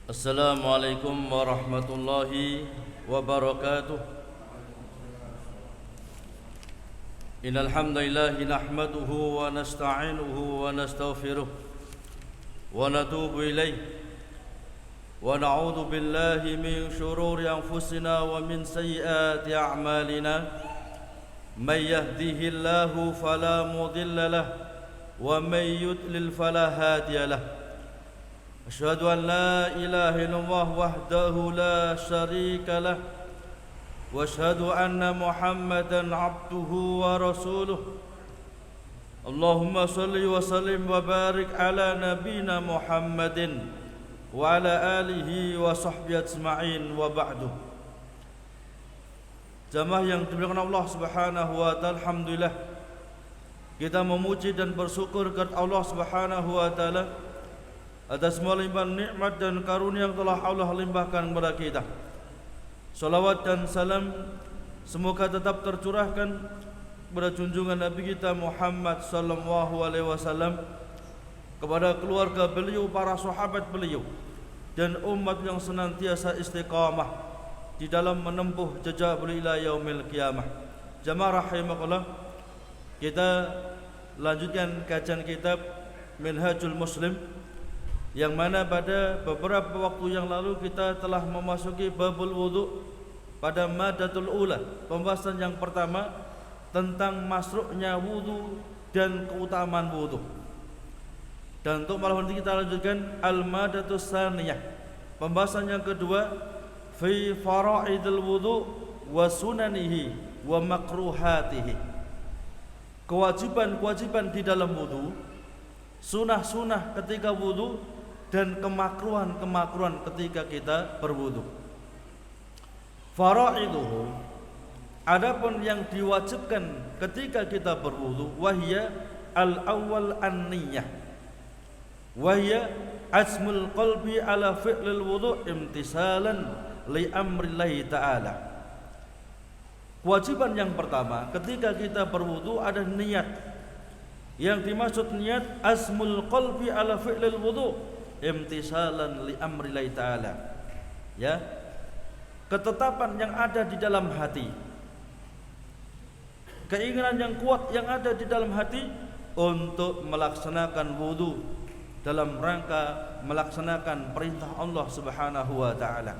Assalamualaikum warahmatullahi wabarakatuh. Innal hamdalillah nahmaduhu wa nasta'inuhu wa nastaghfiruh wa natubu ilayh wa na'udzu billahi min shururi anfusina wa min sayyiati a'malina. May yahdihillahu fala mudilla lahu wa may yudlil fala hadiya lahu. Asyhadu an la ilaha illallah wahdahu la syarika lah wa asyhadu anna Muhammadan abduhu wa rasuluh. Allahumma salli wa sallim wa barik ala nabina Muhammadin wa ala alihi wa sahbihi ajma'in wa ba'du. Jamaah yang dimuliakan Allah Subhanahu wa taala, alhamdulillah kita memuji dan bersyukur kepada Allah Subhanahu wa taala atas semua limpahan nikmat dan karunia yang telah Allah limpahkan kepada kita. Salawat dan salam semoga tetap tercurahkan kepada junjungan Nabi kita Muhammad sallallahu alaihi wasallam, kepada keluarga beliau, para sahabat beliau, dan umat yang senantiasa istiqamah di dalam menempuh jejak beliau ila yaumil qiyamah. Jamaah rahimakumullah, kita lanjutkan kajian kitab Minhajul Muslim, yang mana pada beberapa waktu yang lalu kita telah memasuki babul wudu pada madatul ula, pembahasan yang pertama tentang masruknya wudu dan keutamaan wudu. Dan untuk malam ini kita lanjutkan al-madatus saniyah, pembahasan yang kedua fi faraidil wudu wa sunanihi wa makruhatihi, kewajiban-kewajiban di dalam wudu, sunah-sunah ketika wudu, dan kemakruhan-kemakruhan ketika kita berwudu. Faraiduhu, adapun yang diwajibkan ketika kita berwudu, wahya al-awwal an-niyyah, wahya azmul qalbi ala fi'lil wudu imtisalan li amrillahi ta'ala. Kewajiban yang pertama ketika kita berwudu ada niat. Yang dimaksud niat azmul qalbi ala fi'lil wudu imtisalan li amrillahi ta'ala, ya, ketetapan yang ada di dalam hati, keinginan yang kuat yang ada di dalam hati untuk melaksanakan wudu dalam rangka melaksanakan perintah Allah Subhanahu wa taala,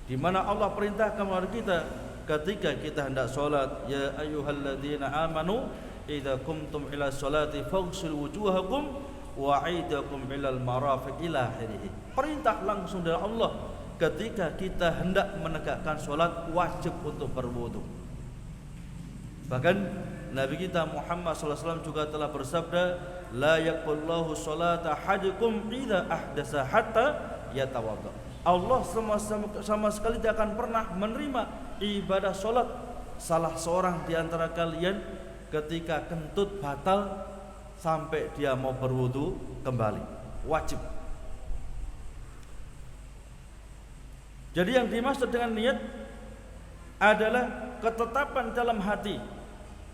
di mana Allah perintahkan kepada kita ketika kita hendak salat, ya ayyuhalladzina amanu idza qumtum ila sholati faghsilu wujuhakum wa aidakum ilal marafiq ila akhirih. Perintah langsung dari Allah ketika kita hendak menegakkan sholat wajib untuk berwudu. Bahkan Nabi kita Muhammad SAW juga telah bersabda, la yaqballahu sholata ahadukum idza ahdasa hatta yatawadda. Allah sama sekali tidak akan pernah menerima ibadah sholat salah seorang di antara kalian ketika kentut batal sampai dia mau berwudu kembali. Wajib. Jadi yang dimaksud dengan niat adalah ketetapan dalam hati,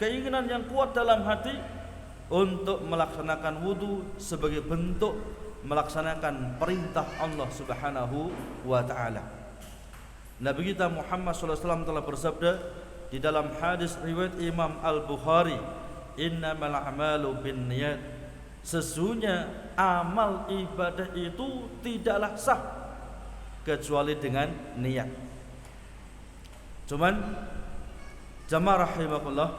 keinginan yang kuat dalam hati untuk melaksanakan wudu sebagai bentuk melaksanakan perintah Allah Subhanahu wa taala. Nabi kita Muhammad SAW telah bersabda di dalam hadis riwayat Imam Al-Bukhari, innamal a'malu binniyat, sesungguhnya amal ibadah itu tidaklah sah kecuali dengan niat. Cuman jamaah rahimakumullah,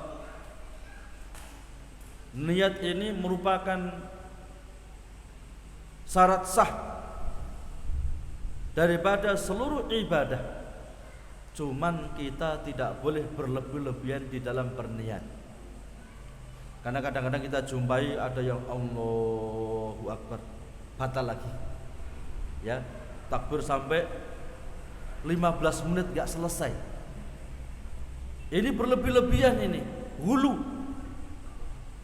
niat ini merupakan syarat sah daripada seluruh ibadah. Cuman kita tidak boleh berlebih-lebihan di dalam berniat. Karena kadang-kadang kita jumpai ada yang Allahu Akbar batal lagi, ya, takbir sampai 15 menit gak selesai. Ini berlebih-lebihan, ini hulu,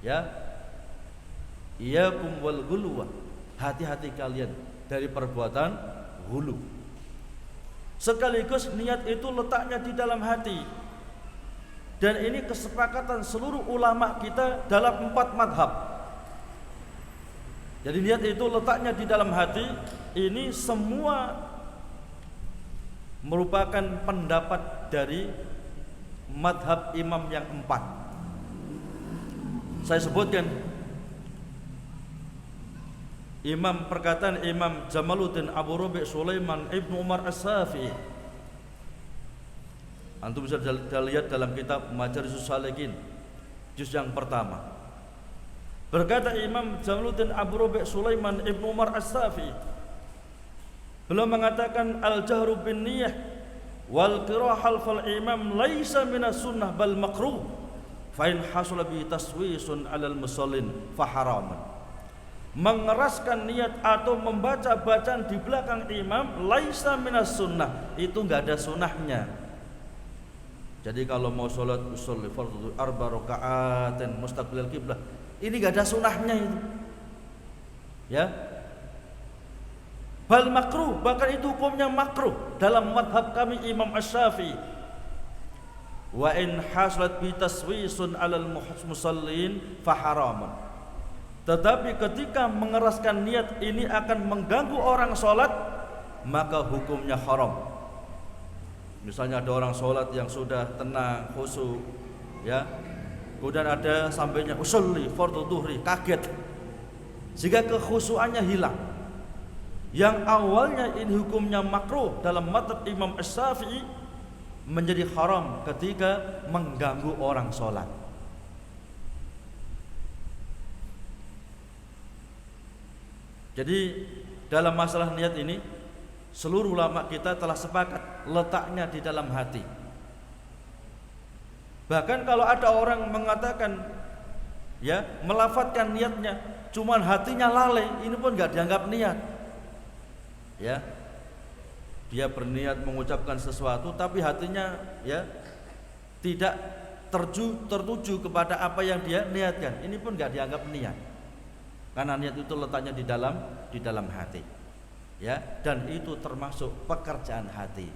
ya. Iyakum wal ghuluwa, hati-hati kalian dari perbuatan hulu. Sekaligus niat itu letaknya di dalam hati. Dan ini kesepakatan seluruh ulama kita dalam 4 madhab. Jadi niat itu letaknya di dalam hati. Ini semua merupakan pendapat dari madhab imam yang 4. Saya sebutkan perkataan Imam Jamaluddin Abu Rabi' Sulaiman Ibnu Umar As-Safi. Antum bisa lihat dalam kitab Majalisus Salikin juz yang pertama. Berkata Imam Jamaluddin Abu Rabi' Sulaiman Ibnu Umar As-Safi, beliau mengatakan al-jahru bin niyah wal qira'ah fal imam laisa minas sunnah bal makruh fa in hasala bi taswisun 'alal musallin fa haraman. Mengeraskan niat atau membaca bacaan di belakang imam laisa minas sunnah, itu enggak ada sunnahnya. Jadi kalau mau sholat usolli fardhu 4 raka'atin mustaqbilal qiblah, ini enggak ada sunnahnya itu. Ya. Bal makruh, bahkan itu hukumnya makruh dalam madhab kami Imam Asy-Syafi'i. Wa in hasalat bi taswisun 'alal musallin fa haramun. Tetapi ketika mengeraskan niat ini akan mengganggu orang sholat, maka hukumnya haram. Misalnya ada orang sholat yang sudah tenang, khusyuk, ya, kemudian ada sampainya usolli fardhu dhuhri, kaget, sehingga kekhusyukannya hilang. Yang awalnya ini hukumnya makruh dalam mazhab Imam Asy-Syafi'i menjadi haram ketika mengganggu orang sholat. Jadi dalam masalah niat ini seluruh ulama kita telah sepakat letaknya di dalam hati. Bahkan kalau ada orang mengatakan, ya, melafadzkan niatnya, cuman hatinya lalai, ini pun nggak dianggap niat. Ya, dia berniat mengucapkan sesuatu, tapi hatinya, ya, tidak tertuju kepada apa yang dia niatkan, ini pun nggak dianggap niat. Karena niat itu letaknya di dalam hati, ya, dan itu termasuk pekerjaan hati.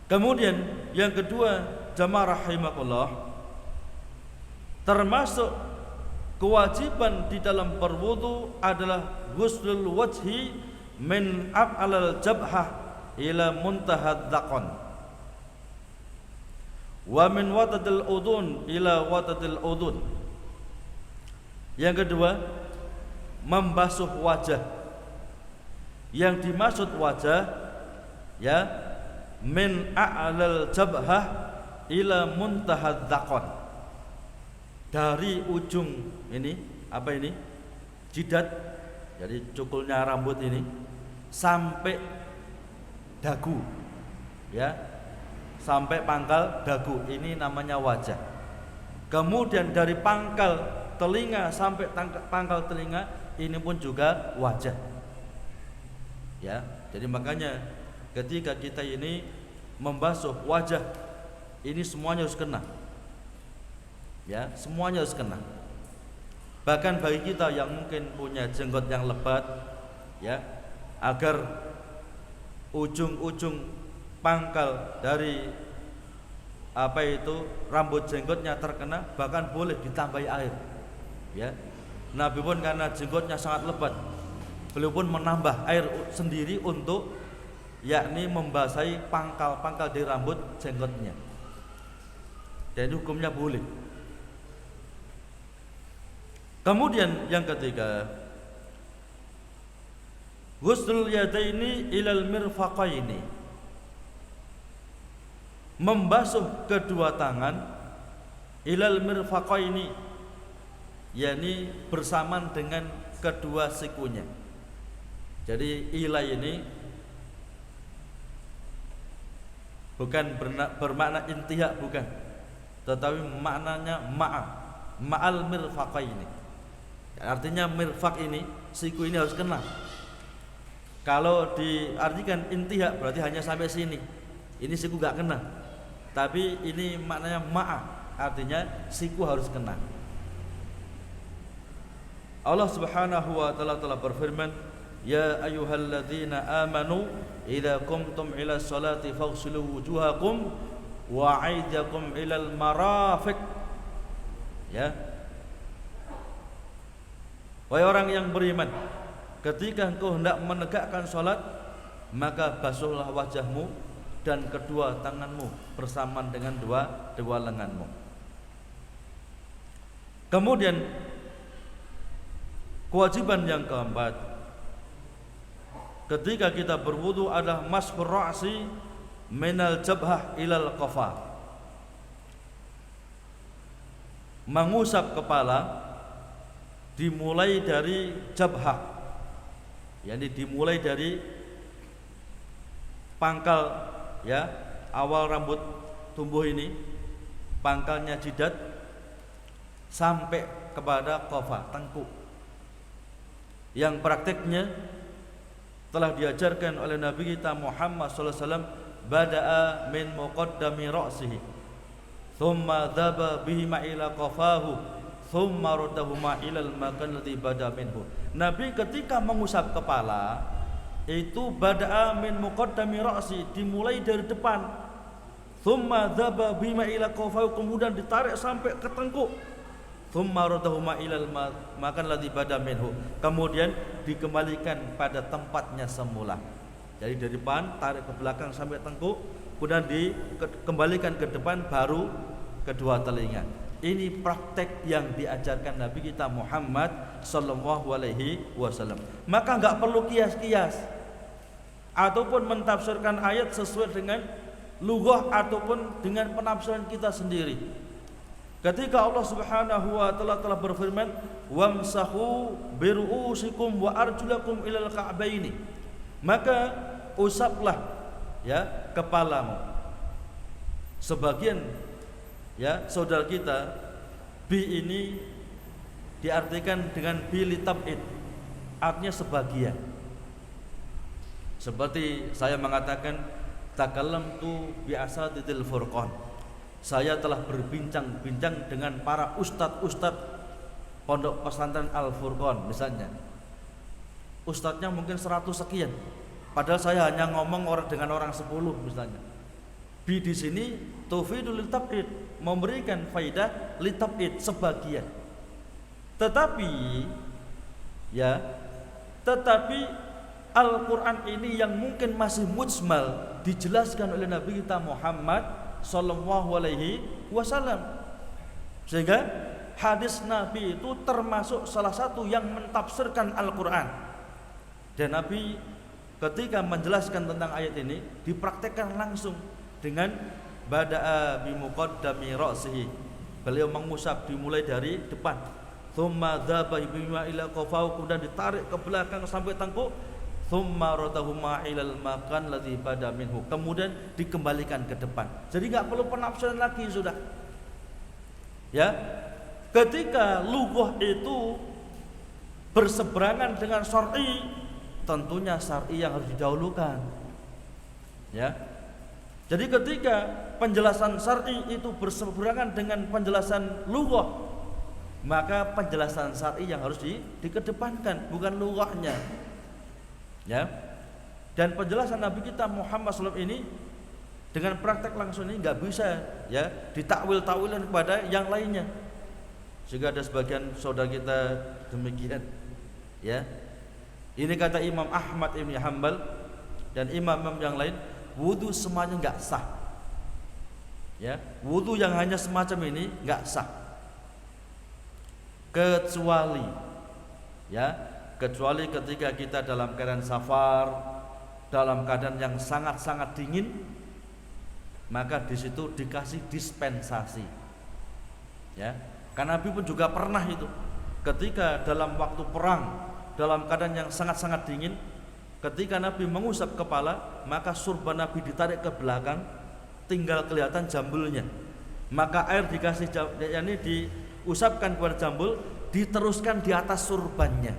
Kemudian yang kedua, jamaah rahimakumullah, termasuk kewajiban di dalam berwudu adalah ghuslul wajhi min a'lal jabhah ila muntahad dhaqan wa min watadil udun ila watadil udun. Yang kedua, membasuh wajah. Yang dimaksud wajah, ya, min a'lal jabhah ila muntahad dhaqan, dari ujung ini, apa ini, jidat, jadi cukulnya rambut ini, sampai dagu, ya, sampai pangkal dagu, ini namanya wajah. Kemudian dari pangkal telinga sampai pangkal telinga, ini pun juga wajah. Ya, jadi makanya ketika kita ini membasuh wajah, ini semuanya harus kena. Ya, semuanya harus kena. Bahkan bagi kita yang mungkin punya jenggot yang lebat, ya, agar ujung-ujung pangkal dari apa itu rambut jenggotnya terkena, bahkan boleh ditambahi air. Ya, Nabi pun karena jenggotnya sangat lebat, beliau pun menambah air sendiri untuk, yakni membasahi pangkal-pangkal di rambut jenggotnya. Dan hukumnya boleh. Kemudian yang ketiga, ghuslul yadaini ilal mirfaqaini, membasuh kedua tangan ilal mirfaqaini, yakni bersamaan dengan kedua sikunya. Jadi ila ini bukan bermakna intihak, bukan, tetapi maknanya ma'al mirfaqaini. Artinya mirfaq ini, siku ini harus kena. Kalau diartikan intihak berarti hanya sampai sini, ini siku gak kena. Tapi ini maknanya artinya siku harus kena. Allah Subhanahu wa taala telah berfirman, ya ayyuhalladzina amanu idza qumtum ila sholati faghsilu wujuhakum wa aydakum ilal marafiq. Ya, Wahai orang yang beriman, ketika engkau hendak menegakkan sholat, maka basuhlah wajahmu dan kedua tanganmu bersamaan dengan dua lenganmu. Kemudian kewajiban yang keempat, ketika kita berwudu adalah masfur ra'si minal jabhah ilal qafa, mengusap kepala dimulai dari jabhah, yakni dimulai dari pangkal, ya, awal rambut tumbuh ini, pangkalnya jidat, sampai kepada qafa, tengkuk, yang prakteknya telah diajarkan oleh Nabi kita Muhammad sallallahu alaihi wasallam, bada'a min muqaddami ra'sihi thumma dhaba bihi ila qafahu thumma raddahu ilal makan ladzi bada minhu. Nabi ketika mengusap kepala itu bada'a min muqaddami ra'si, dimulai dari depan, thumma dhaba bihi ila qafahu, kemudian ditarik sampai ke tengkuk, thumma raddahu ilal makan ladzi bada minhu, kemudian dikembalikan pada tempatnya semula. Jadi dari depan tarik ke belakang sampai tengkuk, kemudian dikembalikan ke depan, baru kedua telinga. Ini praktek yang diajarkan Nabi kita Muhammad sallallahu alaihi wasallam. Maka enggak perlu kias-kias ataupun mentafsirkan ayat sesuai dengan lughah ataupun dengan penafsiran kita sendiri. Ketika Allah Subhanahu wa taala telah berfirman, wamsahu biru'usikum wa arjulakum ilal ka'baini, maka usaplah, ya, kepalamu. Sebagian, ya, saudara kita, bi ini diartikan dengan bi litab'id, artinya sebagian. Seperti saya mengatakan takallamtu bi asatidil furqan, saya telah berbincang-bincang dengan para ustadz pondok pesantren Al-Furqan misalnya. Ustadznya mungkin 100 sekian, padahal saya hanya ngomong dengan orang 10 misalnya. Bi di sini tufidul litab'id, memberikan faidah litab'id, sebagian. Tetapi Al-Quran ini yang mungkin masih mujmal dijelaskan oleh Nabi kita Muhammad sallallahu alaihi wasallam, sehingga hadis Nabi itu termasuk salah satu yang mentafsirkan Al-Quran. Dan Nabi ketika menjelaskan tentang ayat ini dipraktekkan langsung dengan bada'a bi muqaddami ra'sihi, beliau mengusap dimulai dari depan, thumma dhaba bima ila qafahu, kemudian ditarik ke belakang sampai tengkuk, thumma radahu ilal makan ladzi bada minhu, kemudian dikembalikan ke depan. Jadi enggak perlu penafsiran lagi, sudah. Ya. Ketika lughah itu berseberangan dengan syar'i, tentunya syar'i yang harus didahulukan. Ya. Jadi ketika penjelasan syar'i itu berseberangan dengan penjelasan lughah, maka penjelasan syar'i yang harus dikedepankan, bukan lughahnya. Ya. Dan penjelasan Nabi kita Muhammad SAW ini dengan praktek langsung ini nggak bisa, ya, ditakwil-takwilkan kepada yang lainnya. Sehingga ada sebagian saudara kita demikian, ya. Ini kata Imam Ahmad Ibn Hanbal dan imam-imam yang lain, wudu semuanya nggak sah. Ya, wudu yang hanya semacam ini nggak sah. Kecuali, ya, kecuali ketika kita dalam keadaan safar, dalam keadaan yang sangat-sangat dingin, maka di situ dikasih dispensasi. Ya, karena Nabi pun juga pernah itu, ketika dalam waktu perang, dalam keadaan yang sangat-sangat dingin, ketika Nabi mengusap kepala, maka surban Nabi ditarik ke belakang, tinggal kelihatan jambulnya. Maka air dikasih, yakni diusapkan kepada jambul, diteruskan di atas surbannya.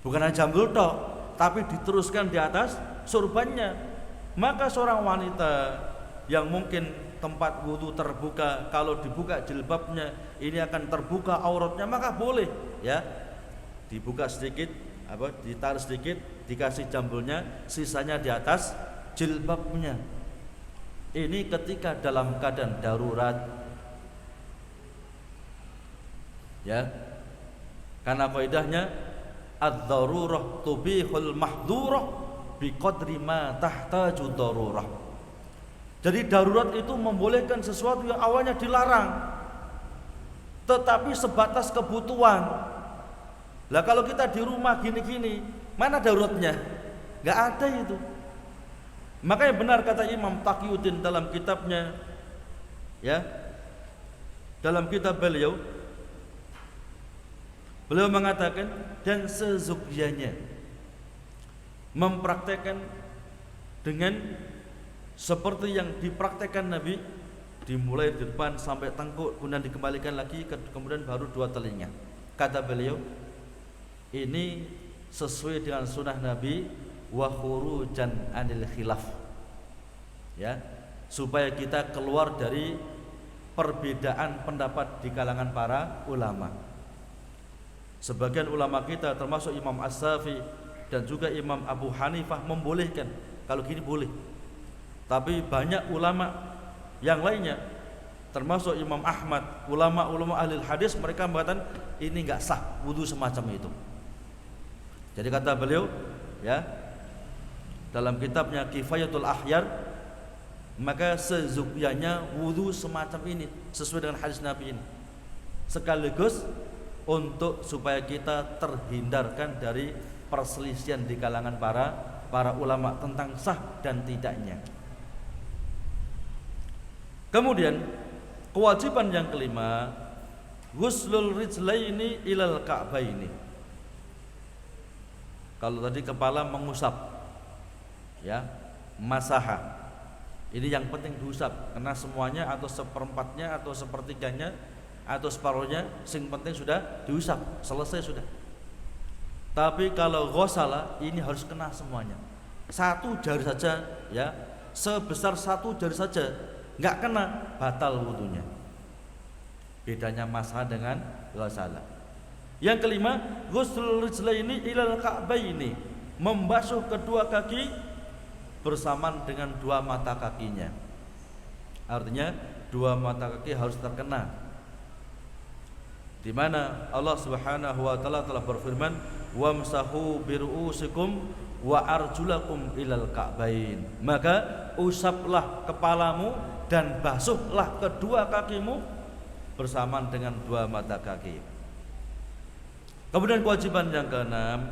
Bukan hanya jambul toh, tapi diteruskan di atas surbannya. Maka seorang wanita yang mungkin tempat wudu terbuka, kalau dibuka jilbabnya ini akan terbuka auratnya, maka boleh, ya, dibuka sedikit, ditarik sedikit, dikasih jambulnya, sisanya di atas jilbabnya. Ini ketika dalam keadaan darurat. Ya. Karena kaidahnya ad-darurah tubihul mahdurah biqadri ma tahtaju darurah. Jadi darurat itu membolehkan sesuatu yang awalnya dilarang, tetapi sebatas kebutuhan. Lah kalau kita di rumah gini-gini, mana daruratnya? Gak ada itu. Makanya benar kata Imam Taqiyuddin dalam kitabnya, ya, dalam kitab beliau mengatakan, dan sezukyanya mempraktekkan dengan seperti yang dipraktekkan Nabi, dimulai di depan sampai tengkuk, kemudian dikembalikan lagi, kemudian baru dua telinga. Kata beliau, ini sesuai dengan sunnah Nabi, wa khurujan anil khilaf, ya, supaya kita keluar dari perbedaan pendapat di kalangan para ulama. Sebagian ulama kita termasuk Imam As-Syafi'i dan juga Imam Abu Hanifah membolehkan kalau gini boleh. Tapi banyak ulama yang lainnya termasuk Imam Ahmad, ulama-ulama ahli hadis, mereka mengatakan ini enggak sah wudu semacam itu. Jadi kata beliau, ya, dalam kitabnya Kifayatul Akhyar, maka sezukyanya wudu semacam ini sesuai dengan hadis Nabi ini, sekaligus untuk supaya kita terhindarkan dari perselisihan di kalangan para ulama tentang sah dan tidaknya. Kemudian kewajiban yang kelima, ghuslul rijlaini ilal ka'baini. Kalau tadi kepala mengusap, ya, masaha, ini yang penting diusap, karena semuanya atau seperempatnya atau sepertiganya atau separuhnya, sing penting sudah diusap, selesai sudah. Tapi kalau ghusala ini harus kena semuanya, satu jari saja, ya, sebesar satu jari saja nggak kena, batal wudunya. Bedanya masaha dengan ghusala. Yang kelima, ghuslul rijlaini ilal ka'baini, membasuh kedua kaki bersamaan dengan dua mata kakinya. Artinya dua mata kaki harus terkena. Di mana Allah Subhanahu wa taala telah berfirman, wamsahu biru'usikum wa arjulakum ilal ka'bain. Maka usaplah kepalamu dan basuhlah kedua kakimu bersamaan dengan dua mata kaki. Kemudian kewajiban yang keenam,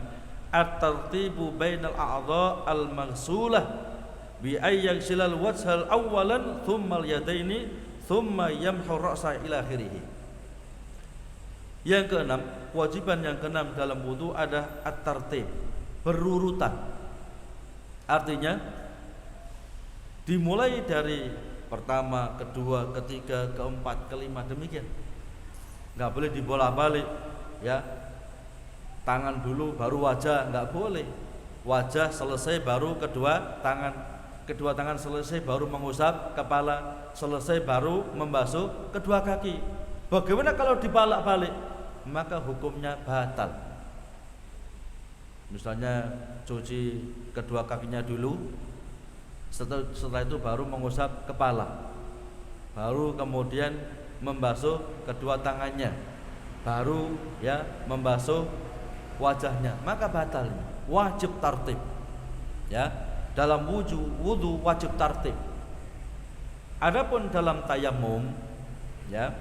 at-tartibu bainal a'dha al-maghsulah bi ayyaghsilal wajhal awwalan thumma al-yadaini thumma yamhu ra'sa ila akhirih. Yang keenam, kewajiban yang keenam dalam wudu ada at-tartib, berurutan. Artinya dimulai dari pertama, kedua, ketiga, keempat, kelima, demikian. Enggak boleh dibolak-balik, ya. Tangan dulu baru wajah, enggak boleh. Wajah selesai baru kedua tangan, kedua tangan selesai baru mengusap kepala, selesai baru membasuh kedua kaki. Bagaimana kalau dibolak-balik? Maka hukumnya batal. Misalnya cuci kedua kakinya dulu, setelah itu baru mengusap kepala, baru kemudian membasuh kedua tangannya, baru, ya, membasuh wajahnya, maka batal. Wajib tartib, ya, dalam wudu wajib tartib. Adapun dalam tayamum, ya,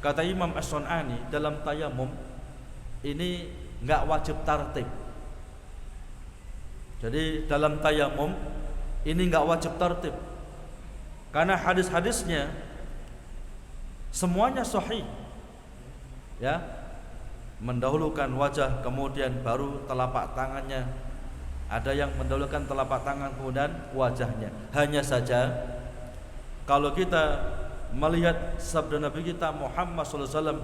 kata Imam As-Sun'ani, dalam tayamum ini enggak wajib tartib. Jadi dalam tayamum ini enggak wajib tartib, karena hadis-hadisnya semuanya sahih, ya, mendahulukan wajah kemudian baru telapak tangannya. Ada yang mendahulukan telapak tangan kemudian wajahnya. Hanya saja kalau kita melihat sabda Nabi kita Muhammad SAW,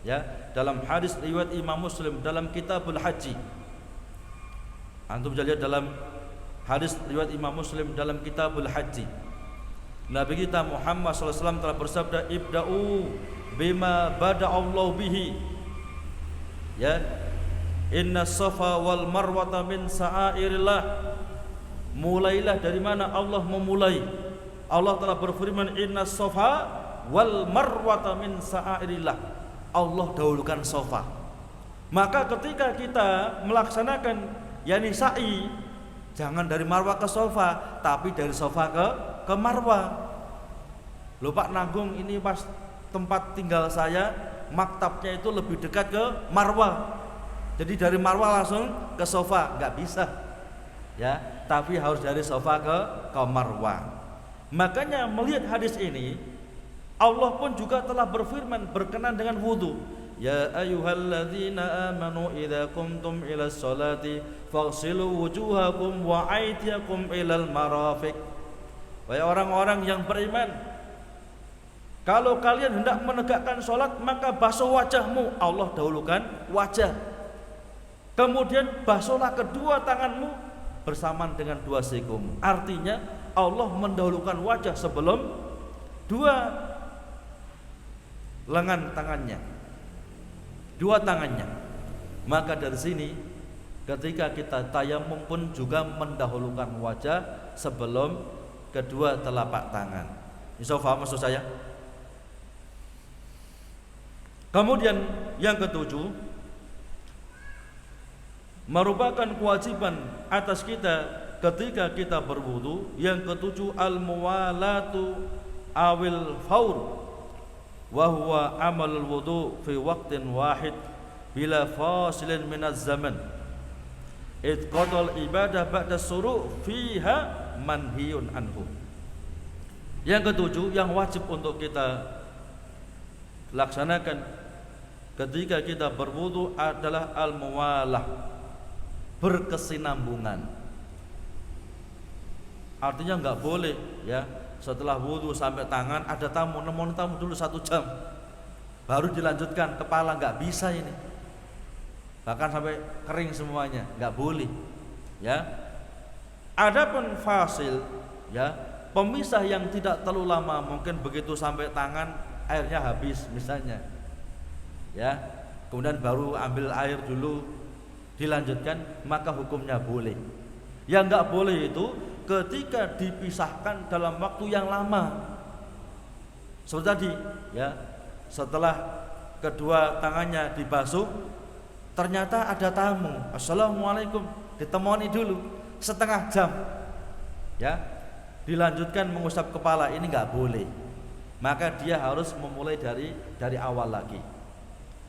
ya, dalam hadis riwayat Imam Muslim dalam Kitabul Haji, antum bisa lihat dalam hadis riwayat Imam Muslim dalam Kitabul Haji, Nabi kita Muhammad SAW telah bersabda, ibda'u bima bada'allahu bihi, ya, inna safa wal marwata min sa'airillah. Mulailah dari mana Allah memulai. Allah telah berfirman, inna safa wal marwata min sa'airillah. Allah dahulukan safa. Maka ketika kita melaksanakan yakni sa'i, jangan dari Marwah ke Safa, tapi dari Safa ke Marwah. Loh Pak Nanggung, ini pas tempat tinggal saya, maktabnya itu lebih dekat ke Marwah. Jadi dari Marwah langsung ke Safa, nggak bisa. Ya, tapi harus dari Safa ke Marwah. Makanya melihat hadis ini, Allah pun juga telah berfirman berkenan dengan wudu. Ya ayyuhalladzina amanu idza qumtum ilas sholati faghsilu wujuhakum wa aydiyakum ilal marafiq. Wahai orang-orang yang beriman, kalau kalian hendak menegakkan sholat maka basuh wajahmu. Allah dahulukan wajah. Kemudian basuhlah kedua tanganmu bersamaan dengan dua sikum. Artinya Allah mendahulukan wajah sebelum dua lengan tangannya, dua tangannya. Maka dari sini ketika kita tayamum pun juga mendahulukan wajah sebelum kedua telapak tangan. Bisa paham maksud saya? Kemudian yang ketujuh, merupakan kewajiban atas kita ketika kita berwudu. Yang ketujuh, al-muwalatu awil faur, wa huwa amalul wudu fi waqtin wahid bila fasilin minaz zaman. Itqadul ibadah ba'da suru' fiha manhiyun anhu. Yang ketujuh yang wajib untuk kita laksanakan ketika kita berwudu adalah al-muwalah, berkesinambungan. Artinya enggak boleh ya setelah wudu sampai tangan ada tamu, nemuin tamu dulu 1 jam baru dilanjutkan kepala, enggak bisa ini. Bahkan sampai kering semuanya, enggak boleh. Ya. Adapun fasil ya, pemisah yang tidak terlalu lama, mungkin begitu sampai tangan airnya habis misalnya. Ya. Kemudian baru ambil air dulu dilanjutkan, maka hukumnya boleh. Yang enggak boleh itu ketika dipisahkan dalam waktu yang lama. Seperti tadi, ya, setelah kedua tangannya dibasuh, ternyata ada tamu. Assalamualaikum, ditemani dulu setengah jam. Ya, dilanjutkan mengusap kepala, ini enggak boleh. Maka dia harus memulai dari awal lagi.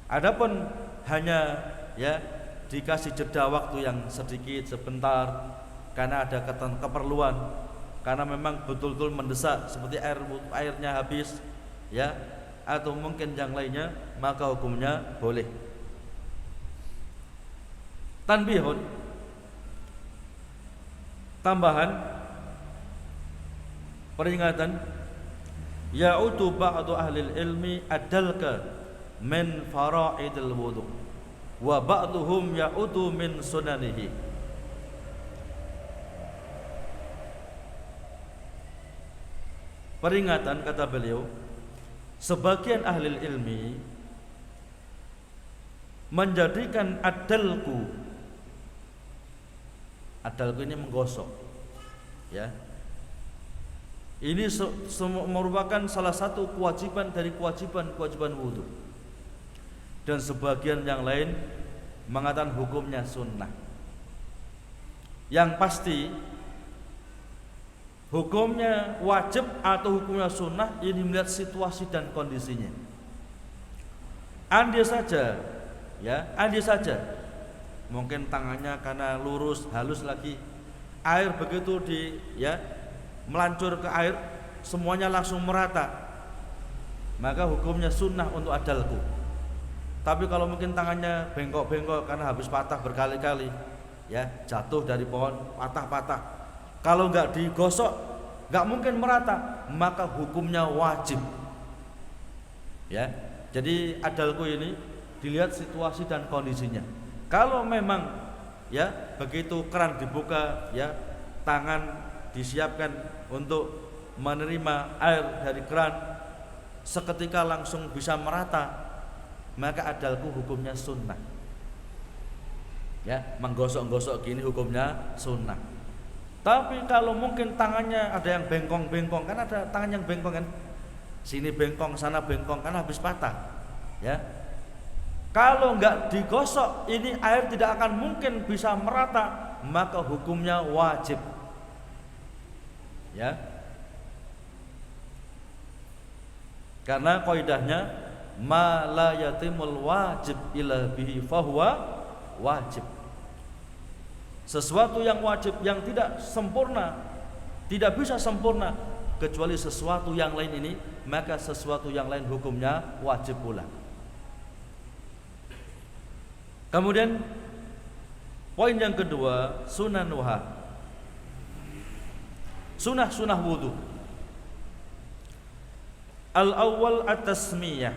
Adapun hanya ya dikasih jeda waktu yang sedikit sebentar karena ada keperluan, karena memang betul-betul mendesak seperti airnya habis ya, atau mungkin yang lainnya, maka hukumnya boleh. Tanbihun, tambahan peringatan, ya'udu ba'du ahlil ilmi adalka min fara'idil wudu wa ba'duhum ya'udu min sunanihi. Peringatan, kata beliau, sebagian ahli ilmi menjadikan adalku ini menggosok ya, ini merupakan salah satu kewajiban dari kewajiban wudu. Dan sebagian yang lain mengatakan hukumnya sunnah. Yang pasti hukumnya wajib atau hukumnya sunnah ini melihat situasi dan kondisinya. Andai saja mungkin tangannya karena lurus halus lagi, air begitu melancur ke air semuanya langsung merata, maka hukumnya sunnah untuk adalku. Tapi kalau mungkin tangannya bengkok-bengkok karena habis patah berkali-kali ya, jatuh dari pohon patah-patah, kalau enggak digosok enggak mungkin merata, maka hukumnya wajib. Ya. Jadi adalku ini dilihat situasi dan kondisinya. Kalau memang ya begitu keran dibuka ya, tangan disiapkan untuk menerima air dari keran, seketika langsung bisa merata, maka adalku hukumnya sunnah. Ya, menggosok-gosok gini hukumnya sunnah. Tapi kalau mungkin tangannya ada yang bengkong-bengkong, kan ada tangan yang bengkong kan, sini bengkong, sana bengkong, karena habis patah. Ya, Kalau nggak digosok, ini air tidak akan mungkin bisa merata, maka hukumnya wajib. Ya. Karena kaidahnya ma la yatimul wajib illa bihi fahuwa wajib. Sesuatu yang wajib yang tidak sempurna, tidak bisa sempurna kecuali sesuatu yang lain ini, maka sesuatu yang lain hukumnya wajib pula. Kemudian poin yang kedua, sunanuha. Sunah-sunah wudu. Al-awwal at-tasmiyah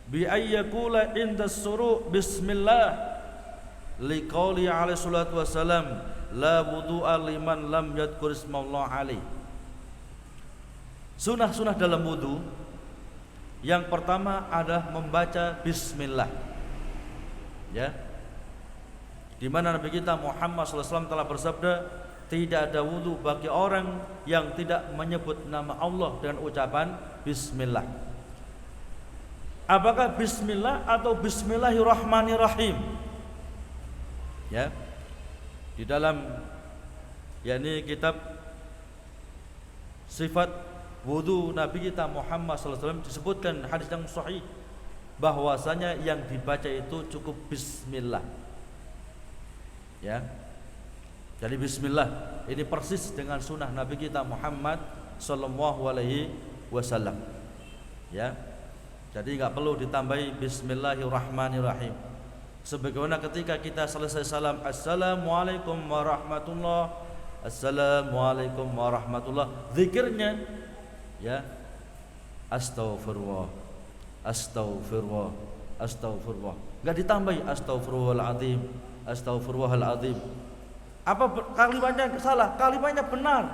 bi ayyakula inda suru bismillah liqauli alaihi salatu wassalam la wudu'a liman lam yadhkur ismallah alaih. Sunah-sunah dalam wudu yang pertama adalah membaca bismillah. Ya. Di mana Nabi kita Muhammad SAW telah bersabda, tidak ada wudu bagi orang yang tidak menyebut nama Allah dengan ucapan bismillah. Apakah bismillah atau bismillahirrahmanirrahim? Ya. Di dalam yakni kitab sifat wudu Nabi kita Muhammad SAW disebutkan hadis yang sahih bahwasanya yang dibaca itu cukup bismillah. Ya. Jadi bismillah ini persis dengan sunnah Nabi kita Muhammad sallallahu alaihi wasallam. Ya. Jadi enggak perlu ditambahi bismillahirrahmanirrahim. Sebagaimana ketika kita selesai salam, assalamualaikum warahmatullah, assalamualaikum warahmatullah, zikirnya ya astaghfirullah, astaghfirullah, astaghfirullah. Enggak ditambahi astaghfirullahaladzim, astaghfirullahaladzim. Apa kalimatnya salah? Kalimatnya benar.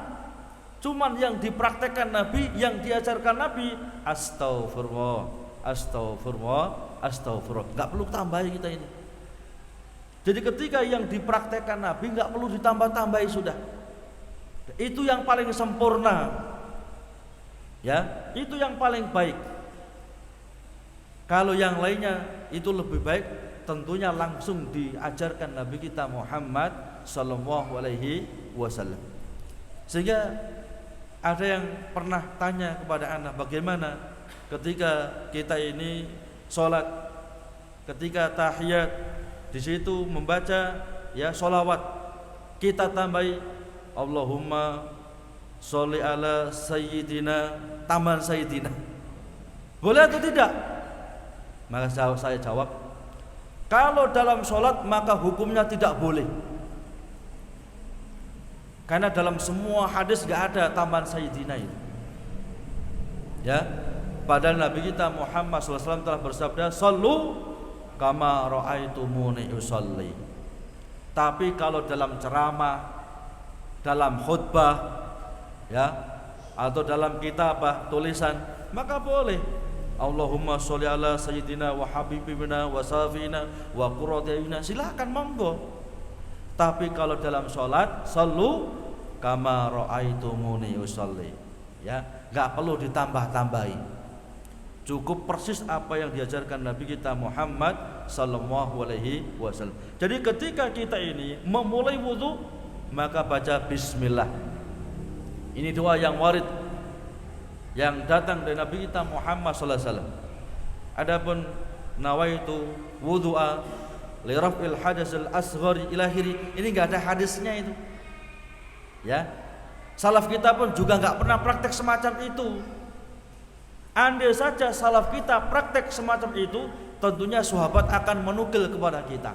Cuman yang dipraktekkan Nabi, yang diajarkan Nabi, astaghfirullah, astaghfirullah, astaghfirullah. Enggak perlu tambahi kita ini. Jadi ketika yang dipraktekkan Nabi enggak perlu ditambah-tambahi sudah. Itu yang paling sempurna. Ya, itu yang paling baik. Kalau yang lainnya itu lebih baik, tentunya langsung diajarkan Nabi kita Muhammad sallallahu alaihi wasallam. Sehingga ada yang pernah tanya kepada anak, bagaimana ketika kita ini sholat, ketika tahiyat, di situ membaca ya sholawat, kita tambahi Allahumma sholli ala sayyidina, tambahan sayyidina, boleh atau tidak? Maka saya jawab, kalau dalam sholat maka hukumnya tidak boleh. Karena dalam semua hadis gak ada tambahan sayyidina itu. Ya, padahal Nabi kita Muhammad SAW telah bersabda, "Shallu kama ra'aitumuni usolli." Tapi kalau dalam ceramah, dalam khutbah, ya, atau dalam kitabah tulisan, maka boleh. Allahumma sholli ala sayyidina wa habibina wa safina wa qurrati ayunina, silakan monggo. Tapi kalau dalam sholat, shallu kama ra'aitumuni usolli, ya, enggak perlu ditambah-tambahi. Cukup persis apa yang diajarkan Nabi kita Muhammad sallallahu alaihi wasallam. Jadi ketika kita ini memulai wudu, maka baca bismillah. Ini doa yang warid yang datang dari Nabi kita Muhammad sallallahu alaihi wasallam. Adapun nawaitu wudu'a li raf'il hadasil asghari ila akhiri, ini enggak ada hadisnya itu. Ya, salaf kita pun juga enggak pernah praktek semacam itu. Andai saja salaf kita praktek semacam itu, tentunya sahabat akan menukil kepada kita.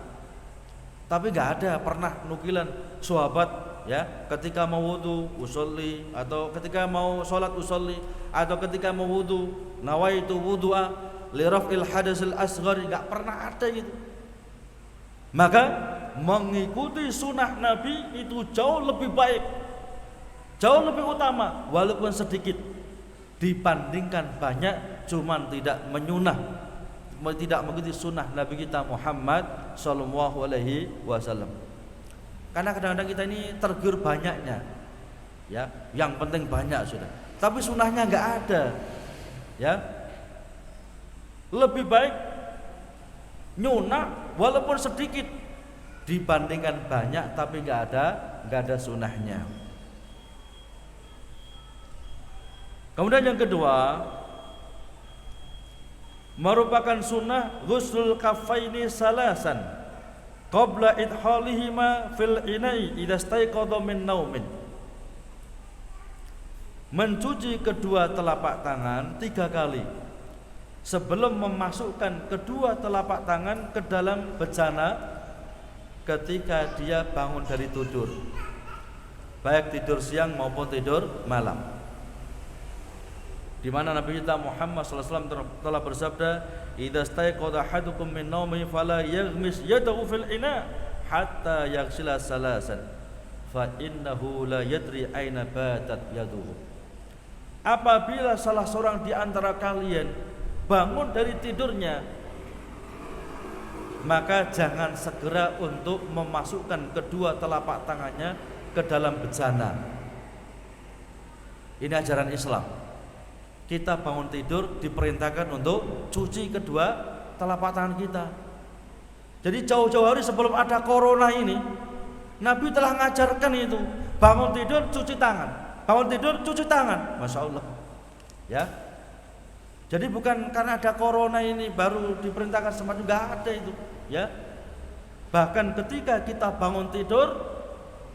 Tapi enggak ada pernah nukilan sahabat ya, ketika mau wudu usolli, atau ketika mau sholat usolli, atau ketika mau wudu nawaitu wudu'a li raf'il hadasil asghari, enggak pernah ada itu. Maka mengikuti sunnah Nabi itu jauh lebih baik, jauh lebih utama, walaupun sedikit dibandingkan banyak cuman tidak menyunah, tidak mengikuti sunnah Nabi kita Muhammad sallallahu alaihi wasallam. Karena kadang-kadang kita ini tergiur banyaknya, ya, yang penting banyak sudah, tapi sunnahnya nggak ada, ya. Lebih baik nyunah walaupun sedikit dibandingkan banyak tapi nggak ada sunahnya. Kemudian yang kedua, merupakan sunnah ghuslul kaffaini salasan qabla idkhalihima fil ina'i idza staiqadha min naumin. Mencuci kedua telapak tangan 3 kali sebelum memasukkan kedua telapak tangan ke dalam bejana ketika dia bangun dari tidur, baik tidur siang maupun tidur malam. Di mana Nabi kita Muhammad SAW telah bersabda, "Idza staiqadha ahadukum min naumi fala yaghmis yadahu fil ina hatta yaghsila salasan fa innahu la yadri aina batat yaduhu." Apabila salah seorang di antara kalian bangun dari tidurnya, maka jangan segera untuk memasukkan kedua telapak tangannya ke dalam bejana. Ini ajaran Islam. Kita bangun tidur diperintahkan untuk cuci kedua telapak tangan kita. Jadi jauh-jauh hari sebelum ada corona ini, Nabi telah mengajarkan itu. Bangun tidur cuci tangan. Bangun tidur cuci tangan. Masya Allah. Ya. Jadi bukan karena ada corona ini baru diperintahkan semacam, enggak ada itu, ya. Bahkan ketika kita bangun tidur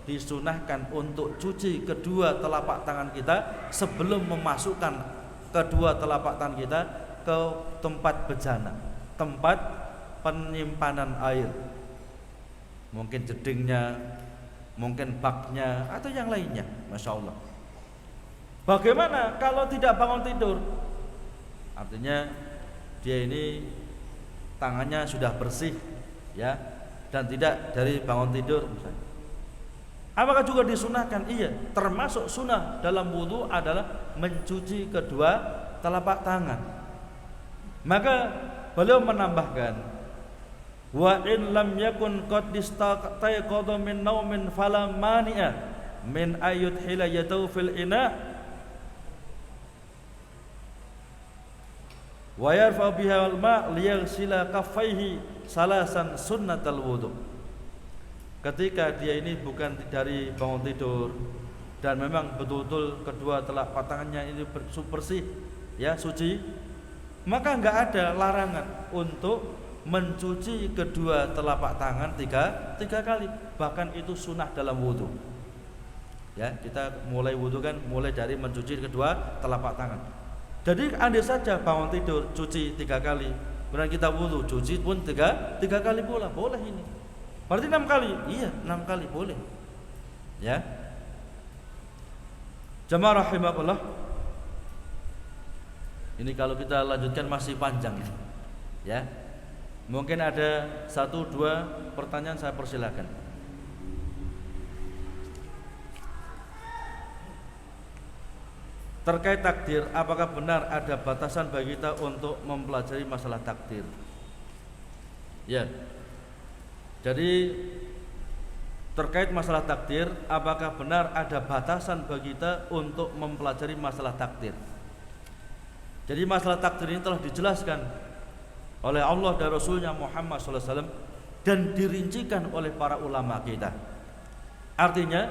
disunahkan untuk cuci kedua telapak tangan kita sebelum memasukkan kedua telapak tangan kita ke tempat bejana, tempat penyimpanan air. Mungkin jedingnya, mungkin baknya atau yang lainnya. Masya Allah. Bagaimana kalau tidak bangun tidur? Artinya dia ini tangannya sudah bersih, ya, dan tidak dari bangun tidur misalnya. Apakah juga disunahkan? Iya, termasuk sunnah dalam wudu adalah mencuci kedua telapak tangan. Maka beliau menambahkan, wa in lam yakun qad istaqtayqadha min naumin fala mani'a min ayut hilayatu fil ina wa yarfa biha al-ma' liyaghsila kaffaihi salasan sunnatal wudu. Ketika dia ini bukan dari bangun tidur dan memang betul-betul kedua telapak tangannya ini bersih, ya, suci, maka enggak ada larangan untuk mencuci kedua telapak tangan tiga kali. Bahkan itu sunnah dalam wudu. Ya, kita mulai wudu kan mulai dari mencuci kedua telapak tangan. Jadi andai saja bangun tidur cuci 3 kali, kemudian kita wudu cuci pun tiga kali pula, boleh ini. Berarti 6 kali, iya 6 kali boleh. Ya. Jamaah rahimakumullah. Ini kalau kita lanjutkan masih panjang ini. Ya. Mungkin ada 1-2 pertanyaan, saya persilakan. Terkait takdir, apakah benar ada batasan bagi kita untuk mempelajari masalah takdir? Ya. Jadi terkait masalah takdir, apakah benar ada batasan bagi kita untuk mempelajari masalah takdir? Jadi masalah takdir ini telah dijelaskan oleh Allah dan Rasulnya Muhammad SAW dan dirincikan oleh para ulama kita. Artinya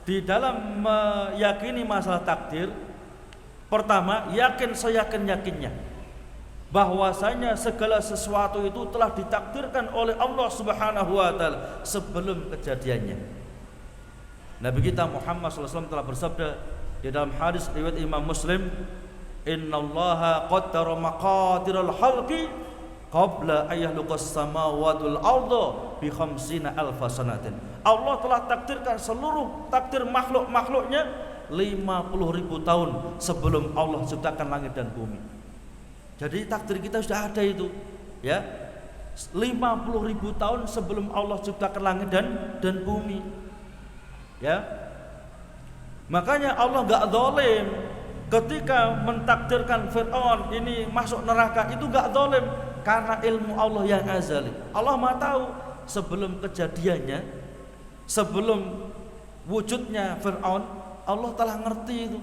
di dalam meyakini masalah takdir, pertama, yakin seyakin-yakinnya bahwasanya segala sesuatu itu telah ditakdirkan oleh Allah Subhanahu wa taala sebelum kejadiannya. Nabi kita Muhammad SAW telah bersabda di dalam hadis riwayat Imam Muslim, "Innallaha qaddara maqadiral khalqi qabla ayyahluqas samawati wal arda bi 50 alf sanatin." Allah telah takdirkan seluruh takdir makhluk-makhluknya 50.000 tahun sebelum Allah ciptakan langit dan bumi. Jadi takdir kita sudah ada itu, ya. 50.000 tahun sebelum Allah ciptakan langit dan bumi. Ya. Makanya Allah enggak zalim ketika mentakdirkan Fir'aun ini masuk neraka, itu enggak zalim karena ilmu Allah yang azali. Allah Maha tahu sebelum kejadiannya, sebelum wujudnya Fir'aun, Allah telah ngerti itu,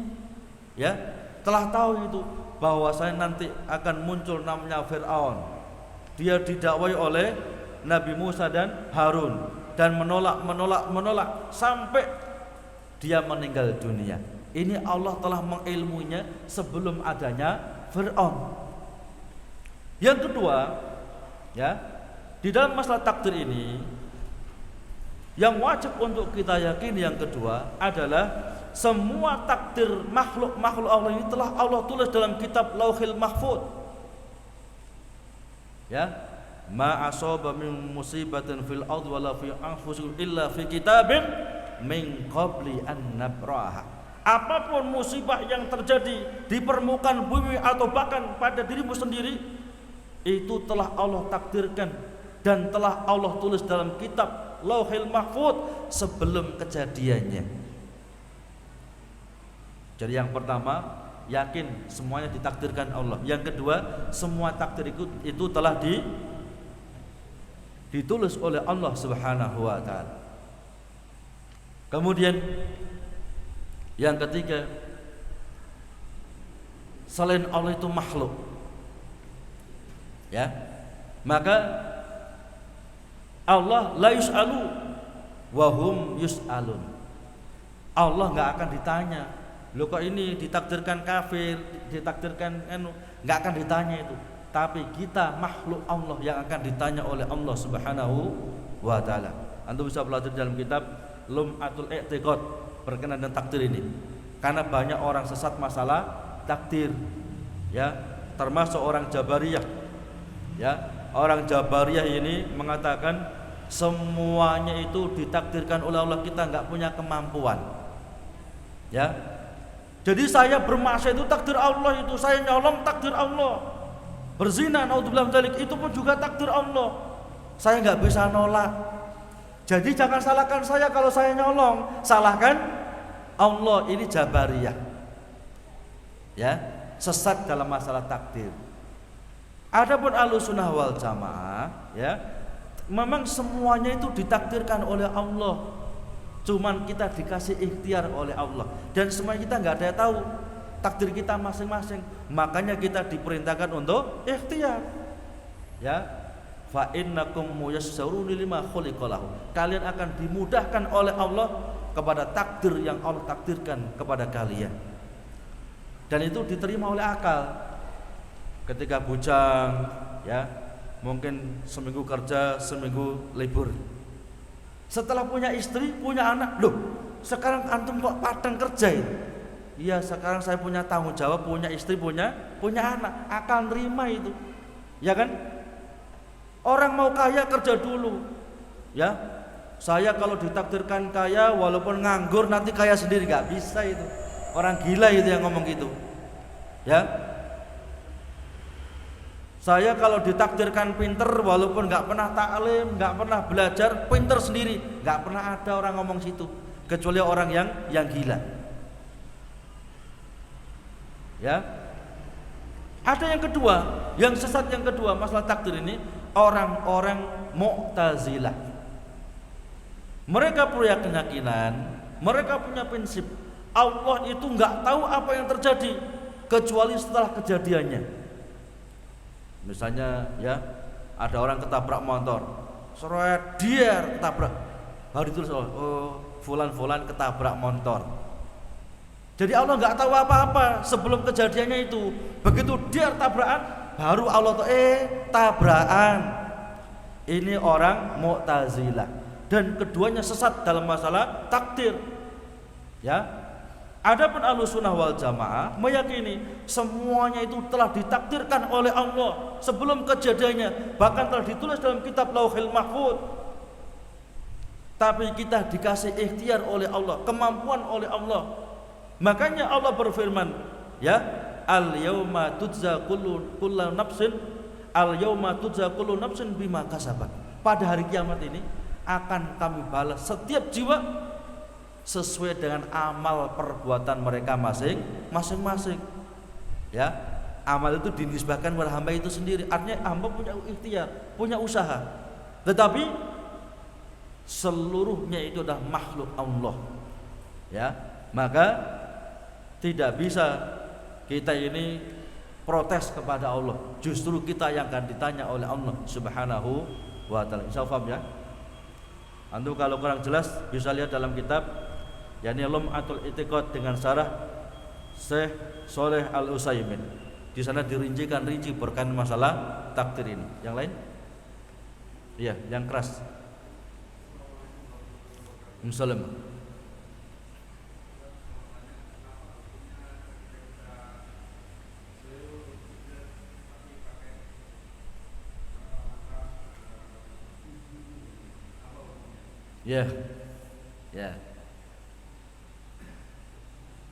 ya, telah tahu itu bahwasanya nanti akan muncul namanya Fir'aun, dia didakwai oleh Nabi Musa dan Harun dan menolak sampai dia meninggal dunia. Ini Allah telah mengilmuinya sebelum adanya Fir'aun. Yang kedua, ya, di dalam masalah takdir ini yang wajib untuk kita yakini yang kedua adalah semua takdir makhluk Allah ini telah Allah tulis dalam kitab Lauhil Mahfuz. Ya, ma asaba min musibatin fil ardi wala fi anfusikum illa fi kitabin min qabli an nabraha. Apapun musibah yang terjadi di permukaan bumi atau bahkan pada dirimu sendiri, itu telah Allah takdirkan dan telah Allah tulis dalam kitab Lauhil Mahfuz sebelum kejadiannya. Jadi yang pertama, yakin semuanya ditakdirkan Allah. Yang kedua, semua takdir itu telah ditulis oleh Allah Subhanahu wa taala. Kemudian yang ketiga, selain Allah itu makhluk, ya, maka Allah la yus'alu wa hum yus'alun. Allah nggak akan ditanya. Loh kok ini ditakdirkan kafir, ditakdirkan nggak akan ditanya itu. Tapi kita makhluk Allah yang akan ditanya oleh Allah Subhanahu wa taala. Antum bisa belajar dalam kitab Lum'atul I'tiqad berkenaan dengan takdir ini. Karena banyak orang sesat masalah takdir. Ya, termasuk orang Jabariyah. Ya, orang Jabariyah ini mengatakan semuanya itu ditakdirkan oleh Allah, kita nggak punya kemampuan. Ya, jadi saya bermaksiat itu takdir Allah, itu saya nyolong takdir Allah, berzina naudzubillah dzalik itu pun juga takdir Allah, saya nggak bisa nolak. Jadi jangan salahkan saya kalau saya nyolong, salahkan Allah. Ini Jabariyah, ya, sesat dalam masalah takdir. Adapun Ahlussunnah wal Jamaah, ya, memang semuanya itu ditakdirkan oleh Allah. Cuman kita dikasih ikhtiar oleh Allah. Dan semuanya kita nggak ada yang tahu takdir kita masing-masing. Makanya kita diperintahkan untuk ikhtiar. Ya, fa innakum muyassarun lima khuliqalahu. Kalian akan dimudahkan oleh Allah kepada takdir yang Allah takdirkan kepada kalian. Dan itu diterima oleh akal. Ketika bujang, ya, mungkin seminggu kerja, seminggu libur. Setelah punya istri, punya anak, loh, sekarang antum kok padang kerja itu? Iya, sekarang saya punya tanggung jawab, punya istri, punya anak, akan terima itu, ya kan? Orang mau kaya kerja dulu, ya. Saya kalau ditakdirkan kaya, walaupun nganggur nanti kaya sendiri, nggak bisa itu. Orang gila itu yang ngomong gitu, ya. Saya kalau ditakdirkan pinter, walaupun nggak pernah taklim, nggak pernah belajar, pinter sendiri, nggak pernah ada orang ngomong situ, kecuali orang yang gila. Ya, ada yang kedua, yang sesat yang kedua masalah takdir ini, orang-orang Mu'tazilah. Mereka punya keyakinan, mereka punya prinsip Allah itu nggak tahu apa yang terjadi kecuali setelah kejadiannya. Misalnya, ya, ada orang ketabrak motor, seret dia ketabrak, baru ditulis oh fulan ketabrak motor. Jadi Allah nggak tahu apa-apa sebelum kejadiannya itu. Begitu dia tabrakan, baru Allah tahu tabrakan. Ini orang Mu'tazilah dan keduanya sesat dalam masalah takdir. Ya. Adapun Ahlussunnah wal Jamaah meyakini semuanya itu telah ditakdirkan oleh Allah sebelum kejadiannya, bahkan telah ditulis dalam kitab Lauhil Mahfuz. Tapi kita dikasih ikhtiar oleh Allah, kemampuan oleh Allah. Makanya Allah berfirman, ya, al-yauma tujza kullu nafsin al-yauma tujza kullu nafsin bima kasabat. Pada hari kiamat ini akan kami balas setiap jiwa sesuai dengan amal perbuatan mereka masing-masing. Ya, amal itu dinisbahkan kepada hamba itu sendiri. Artinya hamba punya ikhtiar, punya usaha. Tetapi seluruhnya itu adalah makhluk Allah. Ya, maka tidak bisa kita ini protes kepada Allah. Justru kita yang akan ditanya oleh Allah Subhanahu wa taala. Insya Allah paham ya. Antum kalau kurang jelas bisa lihat dalam kitab yakni Lum'atul I'tiqad dengan syarah Syekh Shalih Al-Utsaimin. Di sana dirincikan rinci berkaitan masalah takdir ini. Yang lain? Iya, yang keras. Muslim. Ya. Ya.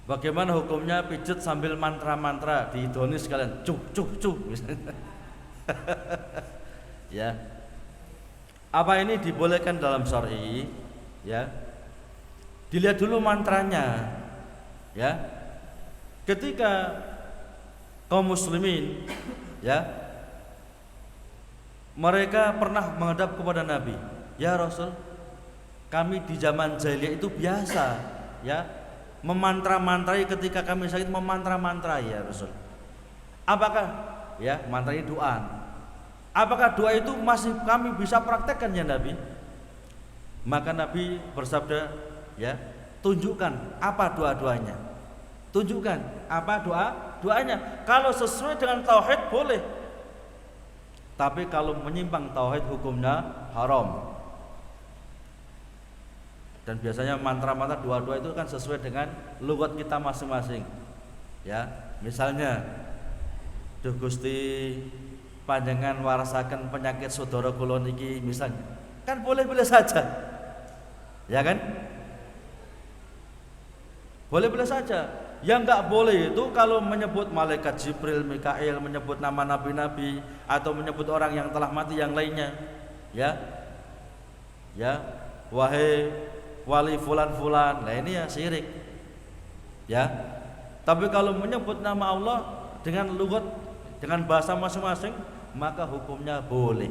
Bagaimana hukumnya pijat sambil mantra-mantra dihidoni sekalian cuh cuh cuh ya. Apa ini dibolehkan dalam syar'i? Ya. Dilihat dulu mantranya. Ya. Ketika kaum muslimin ya mereka pernah menghadap kepada Nabi, "Ya Rasul, kami di zaman jahiliyah itu biasa ya memantra-mantrai ketika kami sakit, memantra-mantrai ya Rasul. Apakah ya mantra itu doa? Apakah doa itu masih kami bisa praktekkan ya Nabi?" Maka Nabi bersabda, ya, tunjukkan apa doa-doanya. Tunjukkan apa doanya. Kalau sesuai dengan tauhid boleh. Tapi kalau menyimpang tauhid hukumnya haram. Dan biasanya mantra-mantra doa-doa itu kan sesuai dengan lugat kita masing-masing. Ya, misalnya, duh Gusti panjenengan warasaken penyakit saudara kula niki misalnya. Kan boleh-boleh saja. Ya kan? Boleh-boleh saja. Yang enggak boleh itu kalau menyebut malaikat Jibril, Mikail, menyebut nama nabi-nabi atau menyebut orang yang telah mati yang lainnya. Ya. Ya, wahai wali fulan-fulan. Nah ini ya syirik. Ya. Tapi kalau menyebut nama Allah dengan lugat, dengan bahasa masing-masing, maka hukumnya boleh.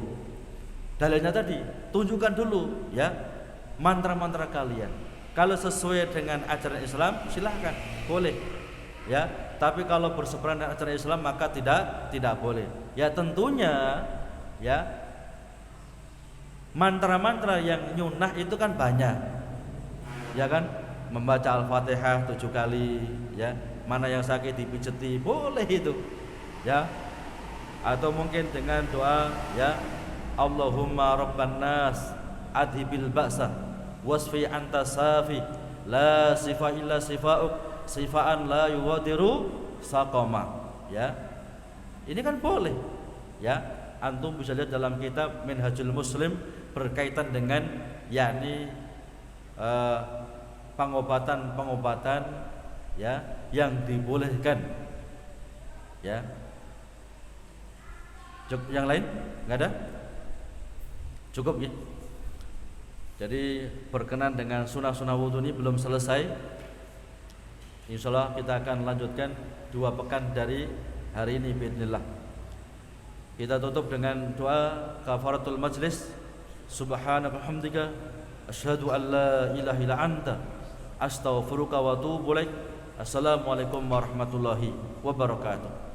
Dalilnya tadi, tunjukkan dulu ya mantra-mantra kalian. Kalau sesuai dengan ajaran Islam silahkan, boleh. Ya, tapi kalau berseberangan dengan ajaran Islam maka tidak boleh. Ya tentunya ya mantra-mantra yang nyunah itu kan banyak. Ya kan, membaca Al-Fatihah 7 kali ya, mana yang sakit dipijeti boleh itu ya, atau mungkin dengan doa ya Allahumma rabban nas adhibil ba'sa wasfi anta safi la sifa illa sifa'uk sifaan la yughadiru saqama ya, ini kan boleh ya. Antum bisa lihat dalam kitab Minhajul Muslim berkaitan dengan yakni pengobatan ya yang dibolehkan ya. Yang lain nggak ada? Cukup ya. Jadi berkenan dengan sunah-sunah wudhu ini belum selesai. Insyaallah kita akan lanjutkan 2 pekan dari hari ini biidznillah. Kita tutup dengan doa kafaratul majlis. Subhanaka hamdika asyhadu an la ilaha illa anta astaghfiruka wa atubu ilaik. Assalamualaikum warahmatullahi wabarakatuh.